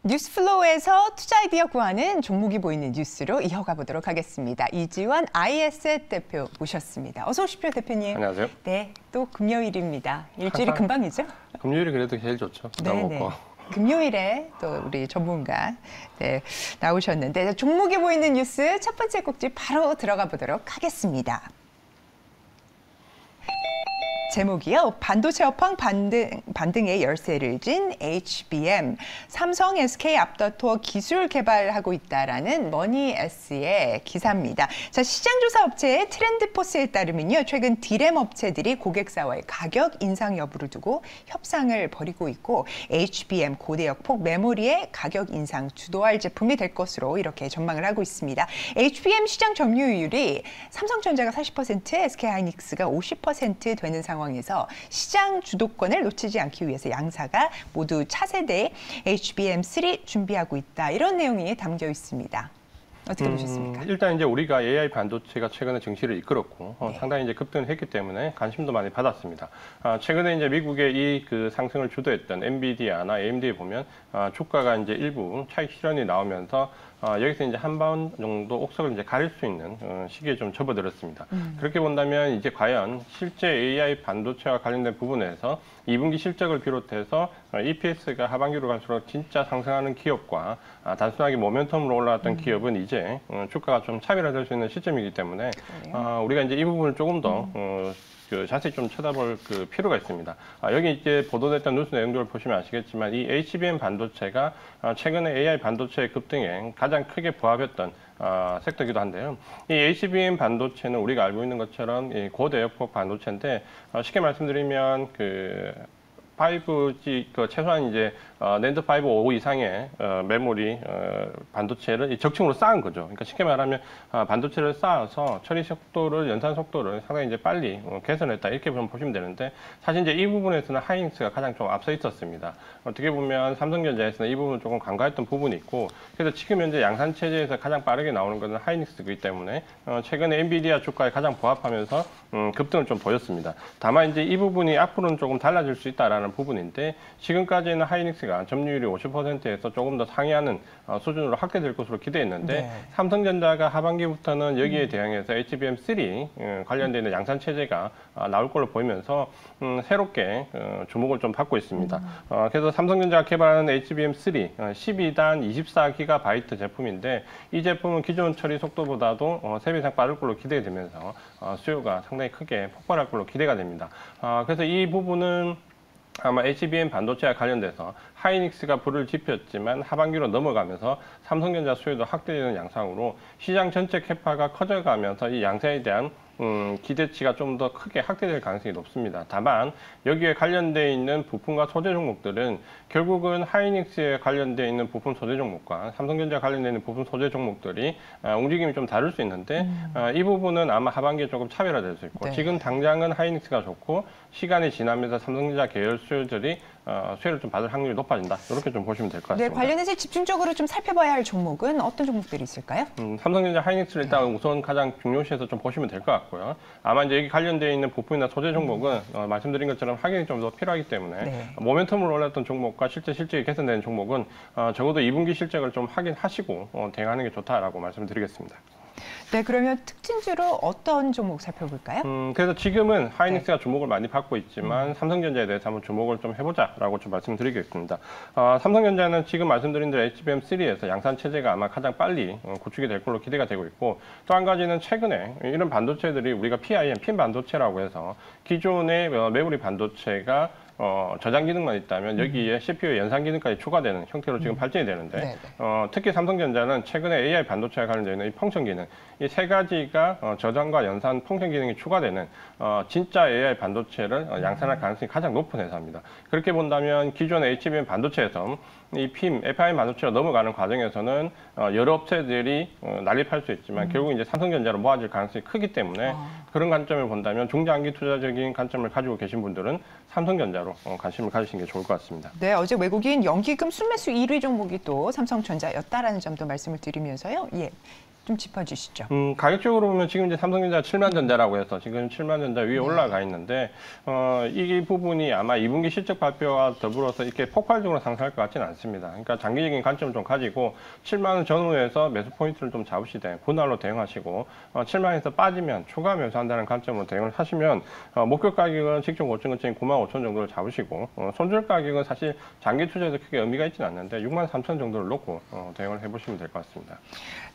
뉴스플로우에서 투자 아이디어 구하는 종목이 보이는 뉴스로 이어가 보도록 하겠습니다. 이지원 iAsset 대표 모셨습니다. 어서 오십시오, 대표님. 안녕하세요. 네, 또 금요일입니다. 일주일이 금방이죠? 금요일이 그래도 제일 좋죠. 네네. 금요일에 또 우리 전문가 나오셨는데 종목이 보이는 뉴스 첫 번째 꼭지 바로 들어가 보도록 하겠습니다. 제목이요. 반도체 업황 반등의 열쇠를 진 HBM. 삼성, SK 앞다투어 기술 개발하고 있다라는 머니S의 기사입니다. 자, 시장조사 업체 트렌드포스에 따르면요. 최근 디램 업체들이 고객사와의 가격 인상 여부를 두고 협상을 벌이고 있고 HBM 고대역폭 메모리의 가격 인상 주도할 제품이 될 것으로 이렇게 전망을 하고 있습니다. HBM 시장 점유율이 삼성전자가 40%, SK하이닉스가 50% 되는 상황에서 시장 주도권을 놓치지 않기 위해서 양사가 모두 차세대 HBM3 준비하고 있다. 이런 내용이 담겨 있습니다. 어떻게 보셨습니까? 일단 이제 우리가 AI 반도체가 최근에 증시를 이끌었고 상당히 이제 급등을 했기 때문에 관심도 많이 받았습니다. 최근에 이제 미국의 이 상승을 주도했던 엔비디아나 AMD에 보면 주가가 이제 일부 차익 실현이 나오면서 여기서 이제 한 번 정도 옥석을 이제 가릴 수 있는 시기에 좀 접어들었습니다. 그렇게 본다면 이제 과연 실제 AI 반도체와 관련된 부분에서 2분기 실적을 비롯해서 EPS가 하반기로 갈수록 진짜 상승하는 기업과 단순하게 모멘텀으로 올라왔던 기업은 이제 주가가 좀 차별화될 수 있는 시점이기 때문에 우리가 이제 이 부분을 조금 더 자세히 좀 쳐다볼 필요가 있습니다. 여기 이제 보도됐던 뉴스 내용들을 보시면 아시겠지만 이 HBM 반도체가 최근에 AI 반도체의 급등에 가장 크게 부합했던 섹터이기도 한데요. 이 HBM 반도체는 우리가 알고 있는 것처럼 고대역폭 반도체인데 쉽게 말씀드리면 5G 최소한 이제 낸드 5, 5 이상의 메모리 반도체를 적층으로 쌓은 거죠. 그러니까 쉽게 말하면 반도체를 쌓아서 처리 속도를 연산 속도를 상당히 이제 빨리 개선했다 이렇게 보시면 되는데 사실 이제 이 부분에서는 하이닉스가 가장 좀 앞서 있었습니다. 어떻게 보면 삼성전자에서는 이 부분을 조금 간과했던 부분이 있고 그래서 지금 현재 양산 체제에서 가장 빠르게 나오는 것은 하이닉스이기 때문에 최근에 엔비디아 주가에 가장 부합하면서 급등을 좀 보였습니다. 다만 이제 이 부분이 앞으로는 조금 달라질 수 있다라는 부분인데 지금까지는 하이닉스가 점유율이 50%에서 조금 더 상회하는 수준으로 확대될 것으로 기대했는데 삼성전자가 하반기부터는 여기에 대항해서 HBM3 관련된 양산 체제가 나올 걸로 보이면서 새롭게 주목을 좀 받고 있습니다. 그래서 삼성전자가 개발하는 HBM3 12단 24GB 제품인데 이 제품은 기존 처리 속도보다도 3배 이상 빠를 걸로 기대되면서 수요가 상당히 크게 폭발할 걸로 기대가 됩니다. 그래서 이 부분은 아마 HBM 반도체와 관련돼서 하이닉스가 불을 지폈지만 하반기로 넘어가면서 삼성전자 수요도 확대되는 양상으로 시장 전체 캐파가 커져가면서 이 양사에 대한 기대치가 좀 더 크게 확대될 가능성이 높습니다. 다만 여기에 관련되어 있는 부품과 소재 종목들은 결국은 하이닉스에 관련되어 있는 부품 소재 종목과 삼성전자 관련되어 있는 부품 소재 종목들이 움직임이 좀 다를 수 있는데 이 부분은 아마 하반기에 조금 차별화될 수 있고 지금 당장은 하이닉스가 좋고 시간이 지나면서 삼성전자 계열 수요들이 수혜를 좀 받을 확률이 높아진다. 이렇게 좀 보시면 될 것 같습니다. 네, 관련해서 집중적으로 좀 살펴봐야 할 종목은 어떤 종목들이 있을까요? 삼성전자 하이닉스를 일단 우선 가장 중요시해서 좀 보시면 될 것 같고요. 아마 이제 여기 관련되어 있는 부품이나 소재 종목은 말씀드린 것처럼 확인이 좀 더 필요하기 때문에 모멘텀으로 올랐던 종목과 실적이 개선되는 종목은 적어도 2분기 실적을 좀 확인하시고 대응하는 게 좋다라고 말씀드리겠습니다. 네, 그러면 특징주로 어떤 종목 살펴볼까요? 그래서 지금은 하이닉스가 주목을 많이 받고 있지만 삼성전자에 대해서 한번 주목을 좀 해보자라고 좀 말씀드리겠습니다. 삼성전자는 지금 말씀드린 대로 HBM3에서 양산 체제가 아마 가장 빨리 구축이 될 걸로 기대가 되고 있고 또 한 가지는 최근에 이런 반도체들이 우리가 PIM, 핀 반도체라고 해서 기존의 메모리 반도체가 저장 기능만 있다면 여기에 CPU 연산 기능까지 추가되는 형태로 지금 발전이 되는데 특히 삼성전자는 최근에 AI 반도체와 관련되어 있는 이 펑션 기능 이 세 가지가 저장과 연산 펑션 기능이 추가되는 진짜 AI 반도체를 양산할 가능성이 가장 높은 회사입니다. 그렇게 본다면 기존의 HBM 반도체에서 이 PIM, FIM 반도체로 넘어가는 과정에서는 여러 업체들이 난립할 수 있지만 결국 이제 삼성전자로 모아질 가능성이 크기 때문에 그런 관점을 본다면 중장기 투자적인 관점을 가지고 계신 분들은 삼성전자로 관심을 가지시는 게 좋을 것 같습니다. 네, 어제 외국인 연기금 순매수 1위 종목이 또 삼성전자였다라는 점도 말씀을 드리면서요. 좀 짚어주시죠. 가격적으로 보면 지금 이제 삼성전자 7만 전자라고 해서 지금 7만 전자 위에 올라가 있는데 이 부분이 아마 2분기 실적 발표와 더불어서 이렇게 폭발적으로 상승할 것 같지는 않습니다. 그러니까 장기적인 관점을 좀 가지고 7만 원 전후에서 매수 포인트를 좀 잡으시되 분할로 대응하시고 7만 원에서 빠지면 추가 매수한다는 관점으로 대응을 하시면 목표 가격은 직전 고점 근처인 9만 5천 정도를 잡으시고 손절 가격은 사실 장기 투자에서 크게 의미가 있지는 않는데 6만 3천 정도를 놓고 대응을 해보시면 될 것 같습니다.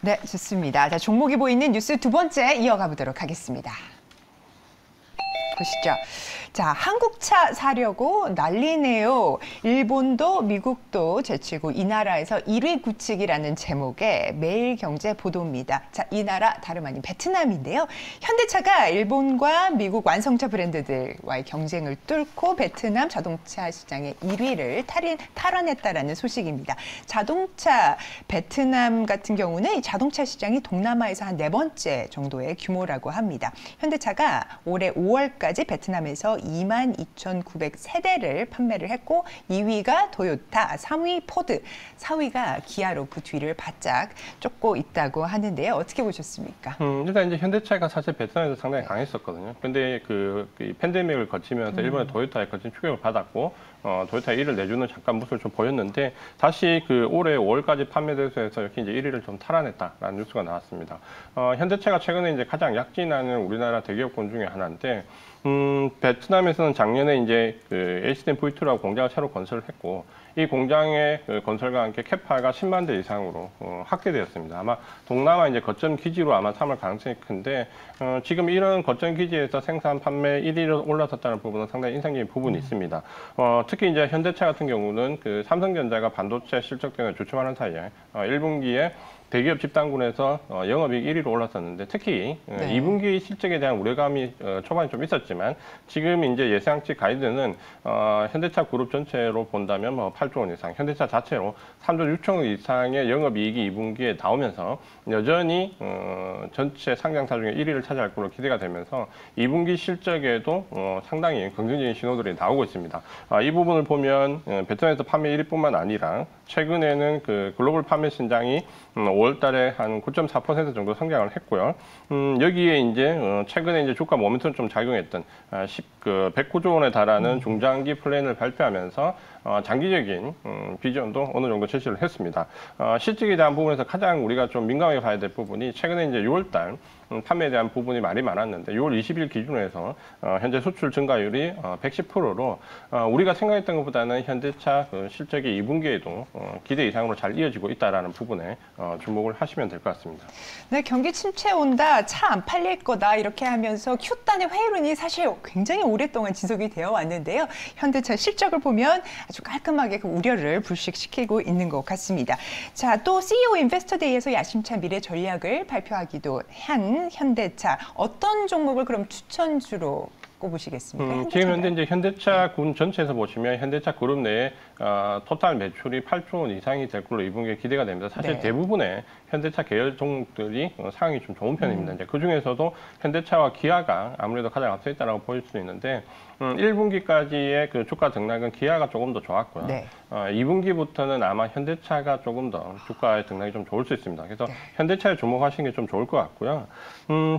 네, 좋습니다. 자, 종목이 보이는 뉴스 두 번째 이어가 보도록 하겠습니다. 보시죠. 자, 한국차 사려고 난리네요. 일본도 미국도 제치고 이 나라에서 1위 굳히기라는 제목의 매일경제 보도입니다. 자, 이 나라 다름 아닌 베트남인데요. 현대차가 일본과 미국 완성차 브랜드들과의 경쟁을 뚫고 베트남 자동차 시장의 1위를 탈환했다라는 소식입니다. 자동차 베트남 같은 경우는 자동차 시장이 동남아에서 한 4번째 정도의 규모라고 합니다. 현대차가 올해 5월까지 베트남에서 22,900세대를 판매를 했고 2위가 도요타, 3위 포드, 4위가 기아로 그 뒤를 바짝 쫓고 있다고 하는데요. 어떻게 보셨습니까? 일단 이제 현대차가 사실 베트남에서 상당히 강했었거든요. 근데 그 팬데믹을 거치면서 일본의 도요타에 거친 추격을 받았고 도요타 1위를 내주는 잠깐 모습을 좀 보였는데 다시 그 올해 5월까지 판매 대수에서 이렇게 이제 1위를 좀 탈환했다라는 뉴스가 나왔습니다. 현대차가 최근에 이제 가장 약진하는 우리나라 대기업군 중에 하나인데 베트남에서는 작년에 이제 그 HDM V2라고 공장을 새로 건설을 했고 이 공장의 그 건설과 함께 캐파가 10만 대 이상으로 확대되었습니다. 아마 동남아 이제 거점 기지로 아마 삼을 가능성이 큰데 지금 이런 거점 기지에서 생산 판매 1위로 올라섰다는 부분은 상당히 인상적인 부분이 있습니다. 특히 이제 현대차 같은 경우는 그 삼성전자가 반도체 실적 등을 주춤하는 사이에 1분기에 대기업 집단군에서 영업이익 1위로 올랐었는데 특히 2분기 실적에 대한 우려감이 초반에 좀 있었지만 지금 이제 예상치 가이드는 현대차 그룹 전체로 본다면 뭐 8조 원 이상, 현대차 자체로 3조 6천 원 이상의 영업이익이 2분기에 나오면서 여전히 전체 상장사 중에 1위를 차지할 것으로 기대가 되면서 2분기 실적에도 상당히 긍정적인 신호들이 나오고 있습니다. 이 부분을 보면 베트남에서 판매 1위뿐만 아니라 최근에는 그 글로벌 판매 신장이 5월 달에 한 9.4% 정도 성장을 했고요. 여기에 이제 최근에 이제 주가 모멘텀을 좀 작용했던 109조 원에 달하는 중장기 플랜을 발표하면서 장기적인 비전도 어느 정도 제시를 했습니다. 실적에 대한 부분에서 가장 우리가 좀 민감하게 봐야 될 부분이 최근에 이제 6월 달 판매에 대한 부분이 말이 많았는데 6월 20일 기준으로 해서 현재 수출 증가율이 110%로 우리가 생각했던 것보다는 현대차 그 실적이 2분기에도 기대 이상으로 잘 이어지고 있다는 부분에 주목을 하시면 될 것 같습니다. 네, 경기 침체 온다, 차 안 팔릴 거다 이렇게 하면서 Q단의 회의론이 사실 굉장히 오랫동안 지속이 되어 왔는데요. 현대차 실적을 보면 아주 깔끔하게 그 우려를 불식시키고 있는 것 같습니다. 자, 또 CEO 인베스터데이에서 야심차 미래 전략을 발표하기도 한 현대차, 어떤 종목을 그럼 추천주로 꼽으시겠습니까? 지금 현재 이제 현대차 군 전체에서 보시면 현대차 그룹 내에 토탈 매출이 8조 원 이상이 될 걸로 2분기에 기대가 됩니다. 사실 대부분의 현대차 계열 종목들이 상황이 좀 좋은 편입니다. 이제 그 중에서도 현대차와 기아가 아무래도 가장 앞서 있다고 보일 수 있는데 1분기까지의 그 주가 등락은 기아가 조금 더 좋았고요. 2분기부터는 아마 현대차가 조금 더 주가의 등락이 좀 좋을 수 있습니다. 그래서 현대차에 주목하시는 게 좀 좋을 것 같고요.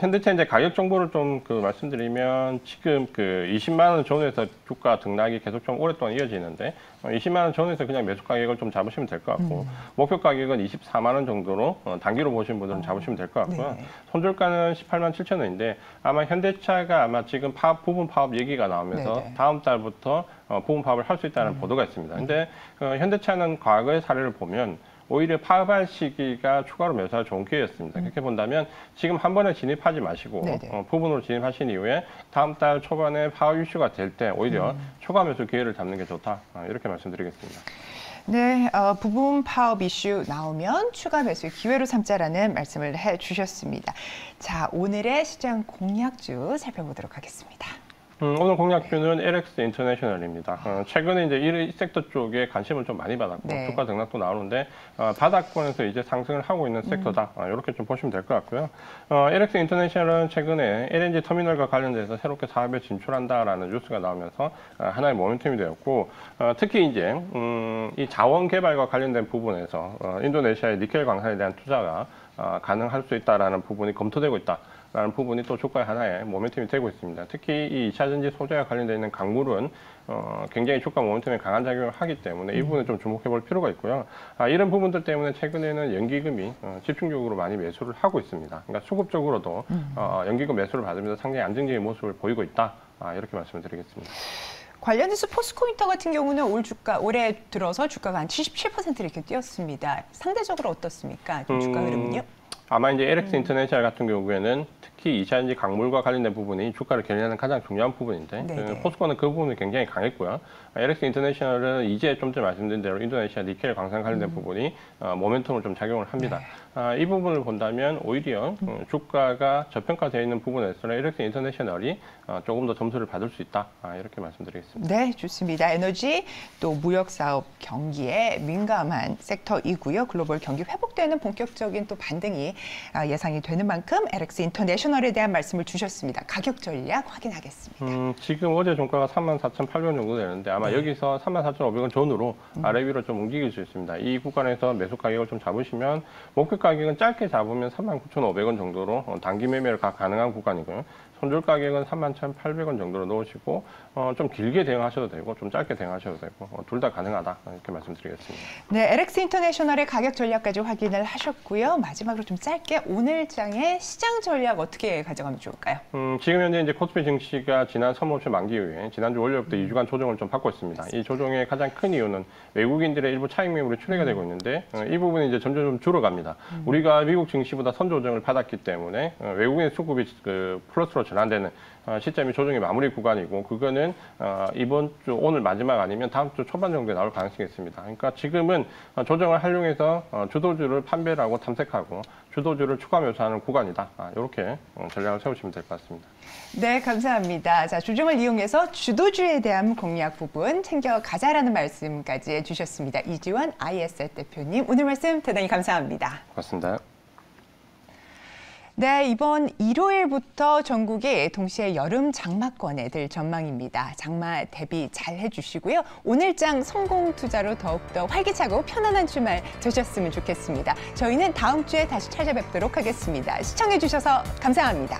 현대차 이제 가격 정보를 좀 말씀드리면 지금 그 20만 원 전후에서 주가 등락이 계속 좀 오랫동안 이어지는데 20만 원 전후에서 그냥 매수 가격을 좀 잡으시면 될 것 같고 목표 가격은 24만 원 정도로 단기로 보시는 분들은 잡으시면 될 것 같고요. 손절가는 18만 7천 원인데 아마 현대차가 아마 지금 부분 파업 얘기가 나오면서 다음 달부터 부분 파업을 할 수 있다는 보도가 있습니다. 근데 현대차는 과거의 사례를 보면 오히려 파업할 시기가 추가로 매수할 좋은 기회였습니다. 그렇게 본다면 지금 한 번에 진입하지 마시고 부분으로 진입하신 이후에 다음 달 초반에 파업 이슈가 될 때 오히려 초과 매수 기회를 잡는 게 좋다. 이렇게 말씀드리겠습니다. 네, 부분 파업 이슈 나오면 추가 매수 기회로 삼자라는 말씀을 해주셨습니다. 자, 오늘의 시장 공략주 살펴보도록 하겠습니다. 오늘 공략주는 LX 인터내셔널입니다. 최근에 이제 이 섹터 쪽에 관심을 좀 많이 받았고 네. 주가 등락도 나오는데 바닥권에서 이제 상승을 하고 있는 섹터다. 이렇게 좀 보시면 될 것 같고요. LX 인터내셔널은 최근에 LNG 터미널과 관련돼서 새롭게 사업에 진출한다라는 뉴스가 나오면서 하나의 모멘텀이 되었고 특히 이제 이 자원 개발과 관련된 부분에서 인도네시아의 니켈 광산에 대한 투자가 가능할 수 있다라는 부분이 검토되고 있다. 라는 부분이 또 주가의 하나의 모멘텀이 되고 있습니다. 특히 이 2차전지 소재와 관련되어 있는 광물은 굉장히 주가 모멘텀에 강한 작용을 하기 때문에 이 부분에 좀 주목해 볼 필요가 있고요. 이런 부분들 때문에 최근에는 연기금이 집중적으로 많이 매수를 하고 있습니다. 그러니까 수급적으로도 연기금 매수를 받으면서 상당히 안정적인 모습을 보이고 있다. 이렇게 말씀을 드리겠습니다. 관련해서 포스코인터 같은 경우는 올해 들어서 주가가 한 77% 이렇게 뛰었습니다. 상대적으로 어떻습니까? 좀 주가 흐름은요? 아마 이제 LX 인터내셔널 같은 경우에는 특히 2차전지 광물과 관련된 부분이 주가를 견인하는 가장 중요한 부분인데 포스코는 그 부분이 굉장히 강했고요. LX 인터내셔널은 이제 좀 전에 말씀드린 대로 인도네시아 니켈 광산 관련된 부분이 모멘텀을 좀 작용을 합니다. 이 부분을 본다면 오히려 주가가 저평가되어 있는 부분에서는 LX 인터내셔널이 조금 더 점수를 받을 수 있다. 이렇게 말씀드리겠습니다. 네, 좋습니다. 에너지 또 무역 사업 경기에 민감한 섹터이고요. 글로벌 경기 회복되는 본격적인 또 반등이 예상이 되는 만큼 LX 인터내셔널에 대한 말씀을 주셨습니다. 가격 전략 확인하겠습니다. 지금 어제 종가가 34,800원 정도 되는데 아마 여기서 34,500원 전후로 아래 위로 좀 움직일 수 있습니다. 이 구간에서 매수 가격을 좀 잡으시면 목표 가격은 짧게 잡으면 39,500원 정도로 단기 매매가 가능한 구간이고요. 손절 가격은 31,800원 정도로 넣으시고 좀 길게 대응하셔도 되고 좀 짧게 대응하셔도 되고 둘 다 가능하다 이렇게 말씀드리겠습니다. 네, LX 인터내셔널의 가격 전략까지 확인을 하셨고요. 마지막으로 좀 짧게 오늘 장의 시장 전략 어떻게 가져가면 좋을까요? 지금 현재 이제 코스피 증시가 지난 선물옵션 만기 이후에 지난주 월요일부터 2주간 조정을 좀 받고 있습니다. 이 조정의 가장 큰 이유는 외국인들의 일부 차익 매물이 출회가 되고 있는데 이 부분이 이제 점점 좀 줄어갑니다. 우리가 미국 증시보다 선조정을 받았기 때문에 외국인 수급이 플러스로 전환되는 시점이 조정의 마무리 구간이고 그거는 이번 주 오늘 마지막 아니면 다음 주 초반 정도에 나올 가능성이 있습니다. 그러니까 지금은 조정을 활용해서 주도주를 판별을 하고 탐색하고 주도주를 추가 매수하는 구간이다. 이렇게 전략을 세우시면 될 것 같습니다. 네, 감사합니다. 자, 조정을 이용해서 주도주에 대한 공략 부분 챙겨가자라는 말씀까지 해주셨습니다. 이지원 ISL 대표님, 오늘 말씀 대단히 감사합니다. 고맙습니다. 네, 이번 일요일부터 전국이 동시에 여름 장마권에 들 전망입니다. 장마 대비 잘 해주시고요. 오늘장 성공 투자로 더욱더 활기차고 편안한 주말 되셨으면 좋겠습니다. 저희는 다음 주에 다시 찾아뵙도록 하겠습니다. 시청해주셔서 감사합니다.